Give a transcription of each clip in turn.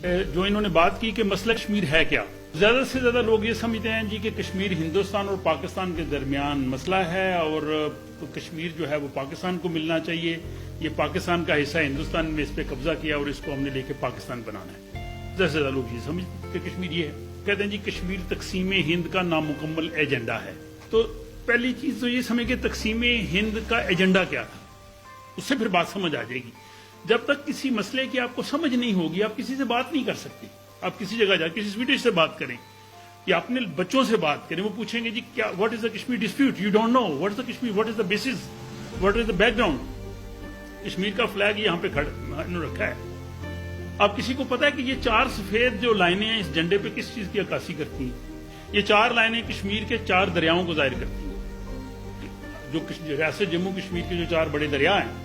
جو انہوں نے بات کی کہ مسئلہ کشمیر ہے کیا، زیادہ سے زیادہ لوگ یہ سمجھتے ہیں جی کہ کشمیر ہندوستان اور پاکستان کے درمیان مسئلہ ہے اور کشمیر جو ہے وہ پاکستان کو ملنا چاہیے، یہ پاکستان کا حصہ ہے، ہندوستان میں اس پہ قبضہ کیا اور اس کو ہم نے لے کے پاکستان بنانا ہے۔ زیادہ سے زیادہ لوگ یہ سمجھتے ہیں کہ کشمیر یہ ہے، کہتے ہیں جی کشمیر تقسیم ہند کا نامکمل ایجنڈا ہے۔ تو پہلی چیز تو یہ سمجھ کہ تقسیم ہند کا ایجنڈا کیا تھا، اس سے پھر بات سمجھ آ جائے گی۔ جب تک کسی مسئلے کی آپ کو سمجھ نہیں ہوگی آپ کسی سے بات نہیں کر سکتے۔ آپ کسی جگہ جا کسی سویڈش سے بات کریں یا اپنے بچوں سے بات کریں، وہ پوچھیں گے جی کیا what is the Kashmir dispute, you don't know what is the Kashmir, what is the basis, what is the background. Kashmir کا فلیگ یہاں پہ رکھا ہے، اب کسی کو پتا ہے کہ یہ 4 سفید جو لائنیں ہیں اس جھنڈے پہ کس چیز کی عکاسی کرتی ہیں؟ یہ 4 لائنیں کشمیر کے 4 دریاؤں کو ظاہر کرتی ہیں۔ جو ریاست جموں کشمیر کے جو 4 بڑے دریا ہیں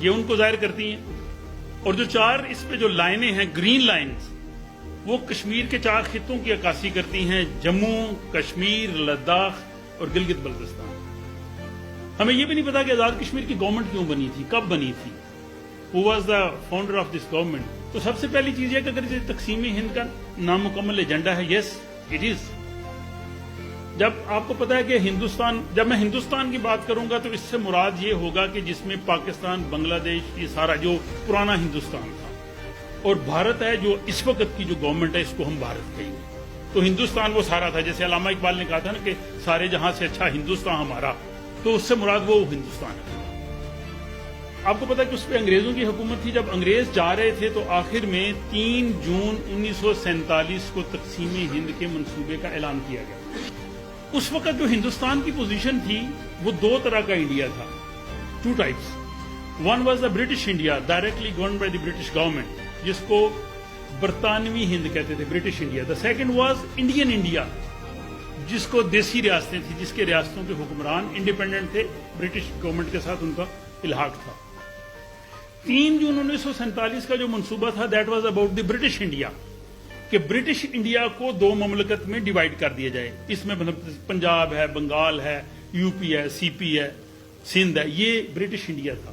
یہ ان کو ظاہر کرتی ہیں، اور جو 4 اس پہ جو لائنیں ہیں گرین لائنز وہ کشمیر کے 4 خطوں کی عکاسی کرتی ہیں، جموں، کشمیر، لداخ اور گلگت بلتستان۔ ہمیں یہ بھی نہیں پتا کہ آزاد کشمیر کی گورنمنٹ کیوں بنی تھی، کب بنی تھی، who was the founder of this government. تو سب سے پہلی چیز یہ کہ اگر یہ تقسیم ہند کا نامکمل ایجنڈا ہے، یس اٹ از۔ جب آپ کو پتا ہے کہ جب میں ہندوستان کی بات کروں گا تو اس سے مراد یہ ہوگا کہ جس میں پاکستان، بنگلہ دیش، یہ سارا جو پرانا ہندوستان تھا، اور بھارت ہے جو اس وقت کی جو گورنمنٹ ہے اس کو ہم بھارت کہیں گے۔ تو ہندوستان وہ سارا تھا، جیسے علامہ اقبال نے کہا تھا نا کہ سارے جہاں سے اچھا ہندوستان ہمارا، تو اس سے مراد وہ ہندوستان ہے۔ آپ کو پتا ہے کہ اس پہ انگریزوں کی حکومت تھی، جب انگریز جا رہے تھے تو آخر میں 3 جون 1947 کو تقسیم ہند کے منصوبے کا اعلان کیا گیا۔ اس وقت جو ہندوستان کی پوزیشن تھی وہ 2 طرح کا انڈیا تھا، 2 types. One was the British India directly governed by the British government, جس کو برطانوی ہند کہتے تھے، British India. The second was Indian India, جس کو دیسی ریاستیں تھیں، جس کے ریاستوں کے حکمران انڈیپینڈنٹ تھے، برٹش گورنمنٹ کے ساتھ ان کا الحاق تھا۔ 3 جون 1947 کا جو منصوبہ تھا that was about the British India, کہ برٹش انڈیا کو 2 مملکت میں ڈیوائیڈ کر دیا جائے۔ اس میں پنجاب ہے، بنگال ہے، یو پی ہے، سی پی ہے، سندھ ہے، یہ برٹش انڈیا تھا۔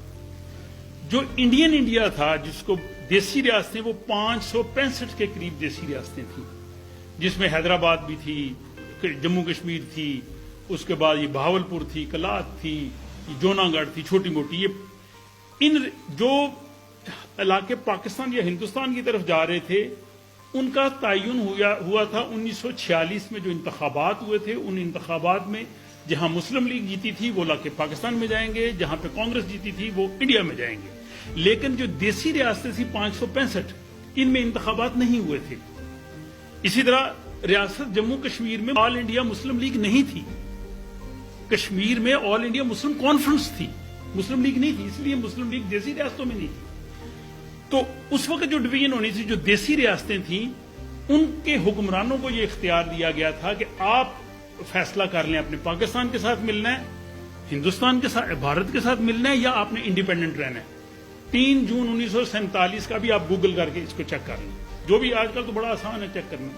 جو انڈین انڈیا تھا جس کو دیسی ریاستیں، وہ 565 کے قریب دیسی ریاستیں تھیں، جس میں حیدرآباد بھی تھی، جموں کشمیر تھی، اس کے بعد یہ بہاولپور تھی، کلات تھی، جوناگڑھ تھی، چھوٹی موٹی۔ یہ ان جو علاقے پاکستان یا ہندوستان کی طرف جا رہے تھے ان کا تعین ہوا تھا 1946 میں جو انتخابات ہوئے تھے۔ ان انتخابات میں جہاں مسلم لیگ جیتی تھی وہ علاقے پاکستان میں جائیں گے، جہاں پہ کانگریس جیتی تھی وہ انڈیا میں جائیں گے۔ لیکن جو دیسی ریاستیں تھیں 565، ان میں انتخابات نہیں ہوئے تھے۔ اسی طرح ریاست جموں کشمیر میں آل انڈیا مسلم لیگ نہیں تھی، کشمیر میں آل انڈیا مسلم کانفرنس تھی، مسلم لیگ نہیں تھی، اس لیے مسلم لیگ دیسی ریاستوں میں نہیں تھی۔ تو اس وقت جو ڈویژن ہونی تھی، جو دیسی ریاستیں تھیں، ان کے حکمرانوں کو یہ اختیار دیا گیا تھا کہ آپ فیصلہ کر لیں اپنے پاکستان کے ساتھ ملنا ہے، ہندوستان کے ساتھ، بھارت کے ساتھ ملنا ہے، یا آپ نے انڈیپینڈنٹ رہنا ہے۔ 3 جون 1947 کا بھی آپ گوگل کر کے اس کو چیک کر لیں، جو بھی آج کل تو بڑا آسان ہے چیک کرنا،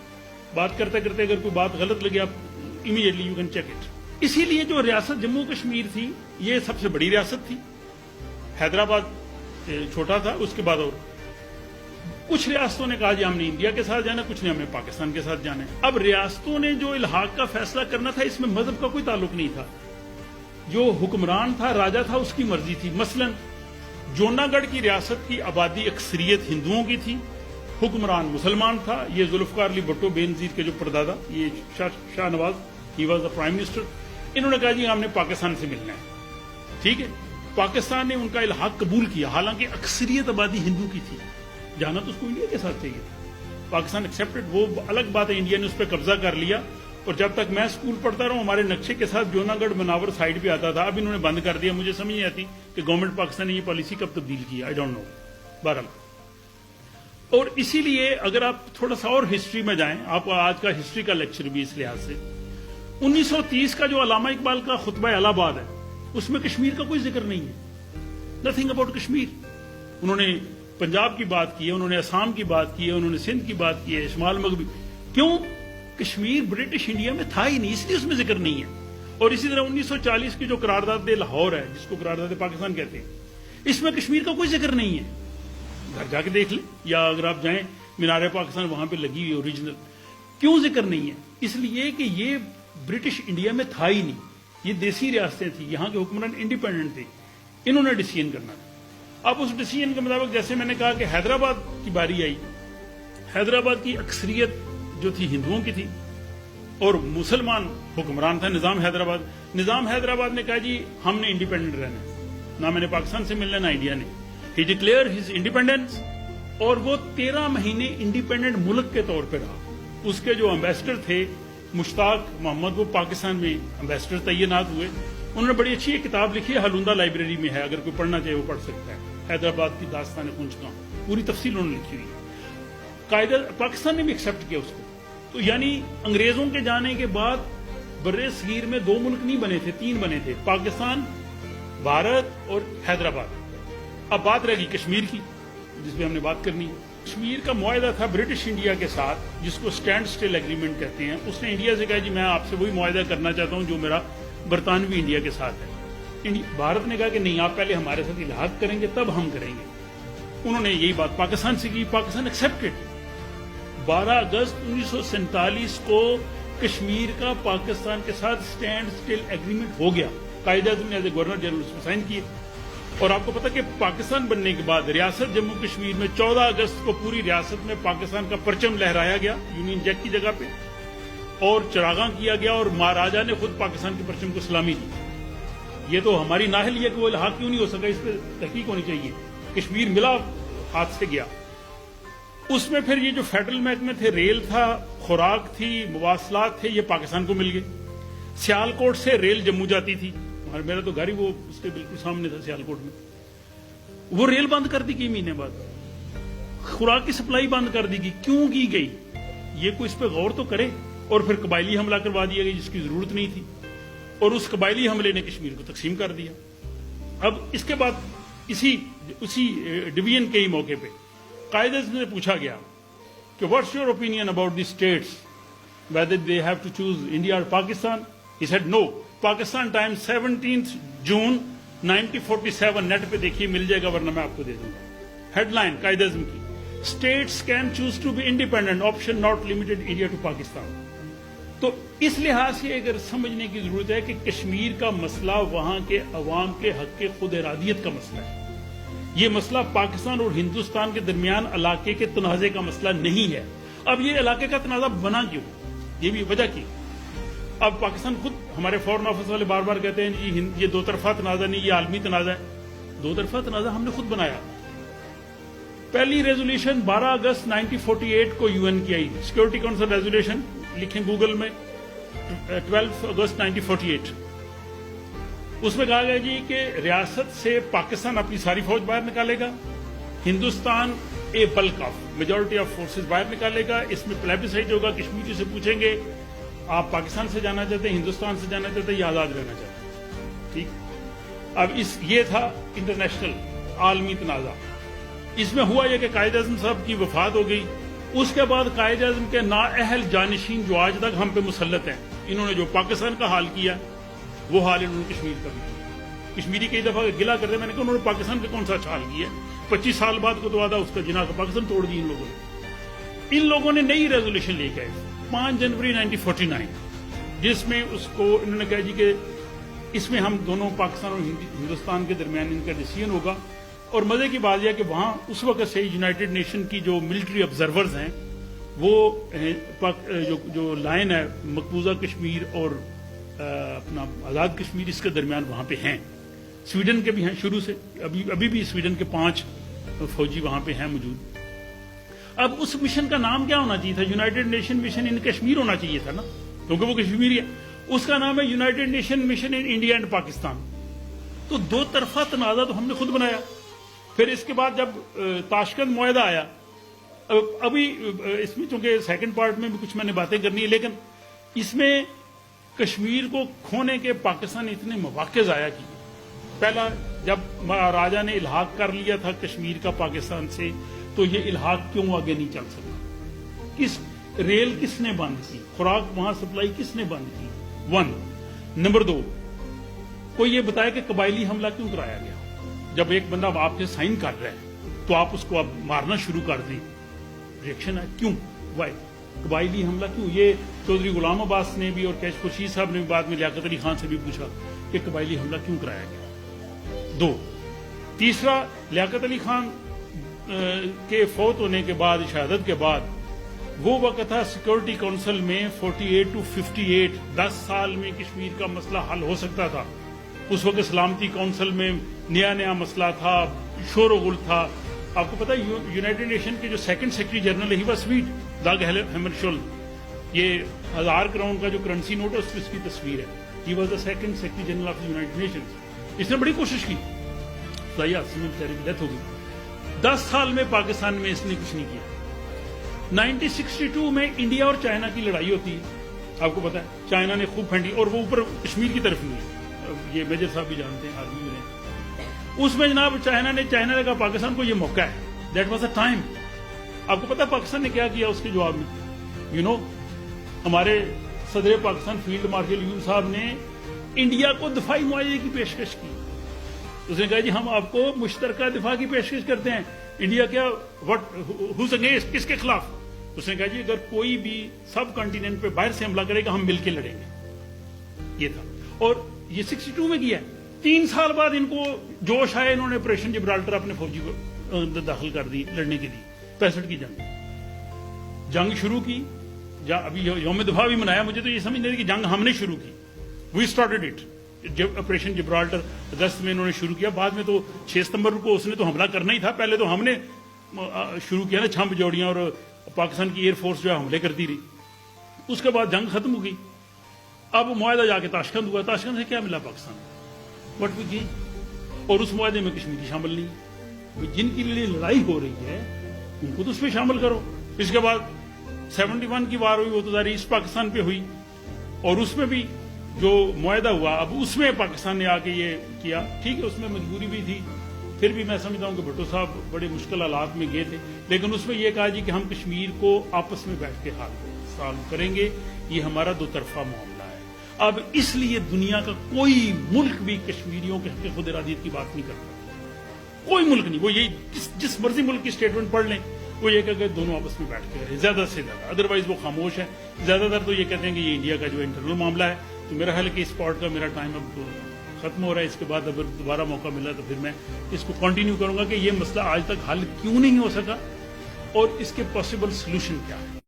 بات کرتے کرتے اگر کوئی بات غلط لگے آپ immediately you can check it. اسی لیے جو ریاست جموں کشمیر تھی یہ سب سے بڑی ریاست تھی، حیدرآباد چھوٹا تھا، اس کے بعد اور کچھ ریاستوں نے کہا جی ہم نے انڈیا کے ساتھ جانا ہے، کچھ نے ہمیں پاکستان کے ساتھ جانا ہے۔ اب ریاستوں نے جو الحاق کا فیصلہ کرنا تھا اس میں مذہب کا کوئی تعلق نہیں تھا، جو حکمران تھا، راجا تھا، اس کی مرضی تھی۔ مثلا جوناگڑھ کی ریاست کی آبادی اکثریت ہندوؤں کی تھی، حکمران مسلمان تھا، یہ ذوالفقار علی بھٹو بے نظیر کے جو پردادا، یہ Shah Nawaz, he was the prime minister, انہوں نے کہا جی ہم نے پاکستان سے ملنا ہے، ٹھیک ہے۔ پاکستان نے ان کا الحاق قبول کیا، حالانکہ اکثریت آبادی ہندو کی تھی، جانا تو اس کو انڈیا کے ساتھ چاہیے تھا۔ پاکستان ایکسیپٹڈ، وہ الگ بات ہے، انڈیا نے اس پہ قبضہ کر لیا، اور جب تک میں اسکول پڑھتا رہا ہمارے نقشے کے ساتھ جوناگڑھ مناور سائڈ پہ آتا تھا، اب انہوں نے بند کر دیا، مجھے سمجھ نہیں آتی کہ گورنمنٹ پاکستان نے یہ پالیسی کب تبدیل کی، آئی ڈونٹ نو، بہرحال۔ اور اسی لیے اگر آپ تھوڑا سا اور ہسٹری میں جائیں، آپ کو آج کا ہسٹری کا لیکچر بھی اس لحاظ سے، 1930 کا جو علامہ اقبال کا خطبہ الہ آباد ہے اس میں کشمیر کا کوئی ذکر نہیں ہے، نتھنگ اباؤٹ کشمیر۔ انہوں نے پنجاب کی بات کی ہے، انہوں نے آسام کی بات کی ہے، انہوں نے سندھ کی بات کی ہے، شمال مغربی، کیوں؟ کشمیر برٹش انڈیا میں تھا ہی نہیں، اس لیے اس میں ذکر نہیں ہے۔ اور اسی طرح 1940 کی جو قرارداد لاہور ہے، جس کو قرارداد پاکستان کہتے ہیں، اس میں کشمیر کا کوئی ذکر نہیں ہے، گھر جا کے دیکھ لیں، یا اگر آپ جائیں मीनार पाकिस्तान वहां पे लगी हुई ओरिजिनल। क्यों जिक्र नहीं है? इसलिए कि ये ब्रिटिश इंडिया में था ही नहीं, ये देसी रियासतें थी, यहाँ के हुक्मरान इंडिपेंडेंट थे, इन्होंने डिसीजन करना था। अब उस डिसीजन के मुताबिक जैसे मैंने कहा कि हैदराबाद की बारी आई, हैदराबाद की अक्सरियत जो थी हिंदुओं की थी और मुसलमान हुक्मरान था निजाम हैदराबाद। निजाम हैदराबाद ने कहा जी हमने इंडिपेंडेंट रहना है, ना मैंने पाकिस्तान से मिलना ना इंडिया ने। ही डिक्लेयर हिज इंडिपेंडेंस और वो 13 महीने इंडिपेंडेंट मुल्क के तौर पर रहा। उसके जो एम्बेसडर थे मुश्ताक मोहम्मद, वो पाकिस्तान में एम्बेसडर तैनात हुए। उन्होंने बड़ी अच्छी एक किताब लिखी है, हलुंदा लाइब्रेरी में है, अगर कोई पढ़ना चाहे वो पढ़ सकता है, हैदराबाद की दास्तान कुंजगां, पूरी तफसील उन्होंने लिखी हुई है। कायदा पाकिस्तान ने भी एक्सेप्ट किया उसको। तो यानी अंग्रेजों के जाने के बाद बर्रे सगीर में 2 मुल्क नहीं बने थे, 3 बने थे, पाकिस्तान, भारत और हैदराबाद। अब बात रहेगी कश्मीर की, जिसमें हमने बात करनी है। कश्मीर का मुआहदा था ब्रिटिश इंडिया के साथ, जिसको स्टैंड स्टिल एग्रीमेंट कहते हैं। उसने इंडिया से कहा जी मैं आपसे वही मुआहदा करना चाहता हूं जो मेरा बरतानवी इंडिया के साथ है। भारत ने कहा कि नहीं, आप पहले हमारे साथ इलाहाक करेंगे तब हम करेंगे। उन्होंने यही बात पाकिस्तान से की, पाकिस्तान एक्सेप्टेड। 12 अगस्त 1947 को कश्मीर का पाकिस्तान के साथ स्टैंड स्टिल एग्रीमेंट हो गया। कायद-ए-आज़म ने एज ए गवर्नर जनरल उसमें साइन किए। और आपको पता कि पाकिस्तान बनने के बाद रियासत जम्मू कश्मीर में 14 अगस्त को पूरी रियासत में पाकिस्तान का परचम लहराया गया यूनियन जैक की जगह पे, और चरागां किया गया, और महाराजा ने खुद पाकिस्तान के परचम को सलामी दी। ये तो हमारी नाहल है कि वो इल्हाक क्यों नहीं हो सका, इस पर तहकीक होनी चाहिए। कश्मीर मिला, हाथ से गया। उसमें फिर ये जो फेडरल महकमे थे, रेल था, खुराक थी, मवासलात थे, ये पाकिस्तान को मिल गए। सियालकोट से रेल जम्मू जाती थी, और मेरा तो घर ही वो उसके बिल्कुल सामने था सियालकोट में। वो रेल बंद कर दी गई महीने बाद, खुराक की सप्लाई बंद कर दी गई। क्यों की गई? ये कोई इस पर गौर तो करे। और फिर कबायली हमला करवा दिया गया जिसकी जरूरत नहीं थी, और उस कबायली हमले ने कश्मीर को तकसीम कर दिया। अब इसके बाद उसी डिवीजन के ही मौके पे कायदे-ए-आज़म से पूछा गया कि what's your opinion about the states, whether they have to choose India और Pakistan. He said no. Pakistan Times 17 जून 1947, नेट पे देखिए मिल जाएगा, वरना मैं आपको दे दूंगा। हेडलाइन कायदे-ए-आज़म की, states can choose to be independent, option not limited India to Pakistan. तो इस लिहाज से अगर समझने की जरूरत है कि कश्मीर का मसला वहां के अवाम के हक के खुद इरादियत का मसला है। ये मसला पाकिस्तान और हिंदुस्तान के दरमियान इलाके के तनाजे का मसला नहीं है। अब ये इलाके का तनाजा बना क्यों, ये भी वजह की। अब पाकिस्तान खुद, हमारे फॉरेन ऑफिस वाले बार बार कहते हैं जी ये 2 तरफा तनाजा नहीं, ये आलमी तनाजा है। 2 तरफा तनाजा हमने खुद बनाया। पहली रेजोल्यूशन 12 अगस्त 1948 को यूएन की आई, सिक्योरिटी काउंसिल रेजोल्यूशन, लिखें गूगल में, 12 अगस्त 1948। उसमें कहा गया जी कि रियासत से पाकिस्तान अपनी सारी फौज बाहर निकालेगा, Hindustan a bulk of majority of forces बाहर निकालेगा। इसमें प्लेबिसाइट होगा, कश्मीरी से पूछेंगे आप पाकिस्तान से जाना चाहते हैं, हिंदुस्तान से जाना चाहते हैं या आजाद रहना चाहते हैं। ठीक। अब ये था इंटरनेशनल आलमी तनाजा। इसमें हुआ यह कि कायद-ए-आज़म साहब की वफात हो गई। उसके बाद कायद-ए-आज़म के नाअहल जानशीन जो आज तक हम पे मुसल्लत हैं, इन्होंने जो पाकिस्तान का हाल किया वो हाल इन्होंने कश्मीर का भी किया। कश्मीरी कई दफा गिला करते, मैंने कहा उन्होंने पाकिस्तान का कौन सा अच्छा हाल किया? 25 साल बाद को तो आधा उसका जिना का पाकिस्तान तोड़ दी इन लोगों ने। इन लोगों ने नई रेजोल्यूशन लेके आए 5 जनवरी 1949, जिसमें उसको इन्होंने कहा जी कि इसमें हम दोनों पाकिस्तान और हिंदुस्तान के दरमियान इनका डिसीजन होगा। और मजे की बात यह कि वहां उस वक्त से यूनाइटेड नेशन की जो मिलिट्री ऑब्जर्वर्स हैं वो जो लाइन है मकबूजा कश्मीर और अपना आजाद कश्मीर, इसके दरमियान वहां पे हैं। स्वीडन के भी हैं शुरू से, अभी भी स्वीडन के 5 फौजी वहां पे हैं मौजूद। अब उस मिशन का नाम क्या होना चाहिए था? United nation mission in Kashmir होना चाहिए था ना, क्योंकि वो कश्मीरी है। उसका नाम है United nation mission in India and Pakistan. तो 2 तरफा तनाजा तो हमने खुद बनाया। फिर इसके बाद जब ताशकंद मुआहदा आया, अभी इसमें चूंकि सेकंड पार्ट में भी कुछ मैंने बातें करनी है, लेकिन इसमें कश्मीर को खोने के पाकिस्तान ने इतने मौके ज़ाया किए। पहला, जब महाराजा ने इल्हाक कर लिया था कश्मीर का पाकिस्तान से, तो ये इल्हाक क्यों आगे नहीं चल सका? किस रेल किसने बंद की? खुराक वहां सप्लाई किसने बंद की? 1 नंबर 2, कोई ये बताया कि कबायली हमला क्यों कराया गया? जब एक बंदा आपसे साइन कर रहा है तो आप उसको अब मारना शुरू कर दें, रिएक्शन है, क्यों, वाई, कबायली हमला क्यों? ये चौधरी गुलाम अब्बास ने भी और कैश खुर्शीद साहब ने भी बाद में लियाकत अली खान से भी पूछा कि कबायली हमला क्यों कराया गया। 2, तीसरा, लियाकत अली खान के फौत होने के बाद, शहादत के बाद, वो वक्त था सिक्योरिटी काउंसिल में 48 to 58, 10 साल में कश्मीर का मसला हल हो सकता था। उस वक्त सलामती काउंसिल में नया मसला था, शोरगुल था। आपको पता है यूनाइटेड नेशन के जो सेकंड सेक्रेटरी जनरल है, ही वाज स्वीट, दाग हैमरशोल्ड। ये 1000 करोड़ का जो करेंसी नोट है उसमें इसकी तस्वीर है। He was the second secretary general of United Nations. इसने बड़ी कोशिश की, सही हादसे में बेचारे की डेथ हो गई। 10 साल में पाकिस्तान में इसने कुछ नहीं किया। 1962 में इंडिया और चाइना की लड़ाई होती है, आपको पता है, चाइना ने खूब फेंटी और वो ऊपर कश्मीर की तरफ हुई, ये मेजर साहब भी जानते हैं, आर्मी में। उसमें जनाब चाइना ने कहा पाकिस्तान को ये मौका है, दैट वाज द टाइम। आपको पता है पाकिस्तान ने क्या किया उसके जवाब में? हमारे सदर पाकिस्तान फील्ड मार्शल यून साहब ने इंडिया को दफाई मुआवजे की पेशकश की। उसने कहा जी हम आपको मुश्तरका दिफा की पेशकश करते हैं। इंडिया क्या, हुज अगेंस्ट, किसके खिलाफ? उसने कहा जी अगर कोई भी सब कॉन्टिनेंट पे बाहर से हमला करेगा हम मिलकर लड़ेंगे। ये था, और ये 62 में किया। 3 साल बाद इनको जोश आया, इन्होंने ऑपरेशन जिब्राल्टर अपने फौजी को दाखिल कर दी लड़ने के लिए। 65 की जंग शुरू की, अभी यौम दफा भी मनाया। मुझे तो ये समझ नहीं कि जंग हमने शुरू की, we started it. Operation Gibraltar अगस्त में इन्होंने शुरू किया, बाद में तो 6 सितंबर को उसने तो हमला करना ही था। पहले तो हमने शुरू किया ना, छंप जोड़ियां, और पाकिस्तान की एयरफोर्स जो है हमले करती रही। उसके बाद जंग खत्म हो गई। अब मुआहदा जाके ताशकंद हुआ। ताशकंद से क्या मिला पाकिस्तान को? What we gain. और उस मुआहदे में कश्मीरी शामिल नहीं। जिनके लिए लड़ाई हो रही है उनको तो उसमें शामिल करो। इसके बाद 71 की वार हुई, वो तो ज़ाहिर ईस्ट पाकिस्तान पे हुई, और उसमें भी जो मुआहदा हुआ, अब उसमें पाकिस्तान ने आके ये किया। ठीक है, उसमें मजबूरी भी थी, फिर भी मैं समझता हूं कि भुट्टो साहब बड़े मुश्किल हालात में गए थे, लेकिन उसमें यह कहा जी कि हम कश्मीर को आपस में बैठ के हाल सॉल्व करेंगे। ये हमारा दो तरफा मामला है। अब इसलिए दुनिया का कोई मुल्क भी कश्मीरियों के हक खुद इरादियत की बात नहीं करता, कोई मुल्क नहीं। वो यही जिस मर्जी मुल्क की स्टेटमेंट पढ़ लें, वो ये कहते हैं दोनों आपस में बैठ के करें ज्यादा से ज्यादा, अदरवाइज वो खामोश है। ज्यादातर तो ये कहते हैं कि ये इंडिया का जो इंटरनल मामला है। तो मेरा ख्याल है कि इस पॉड का मेरा टाइम अब खत्म हो रहा है। इसके बाद अगर दोबारा मौका मिला तो फिर मैं इसको कंटिन्यू करूंगा कि ये मसला आज तक हल क्यों नहीं हो सका और इसके पॉसिबल सोल्यूशन क्या है।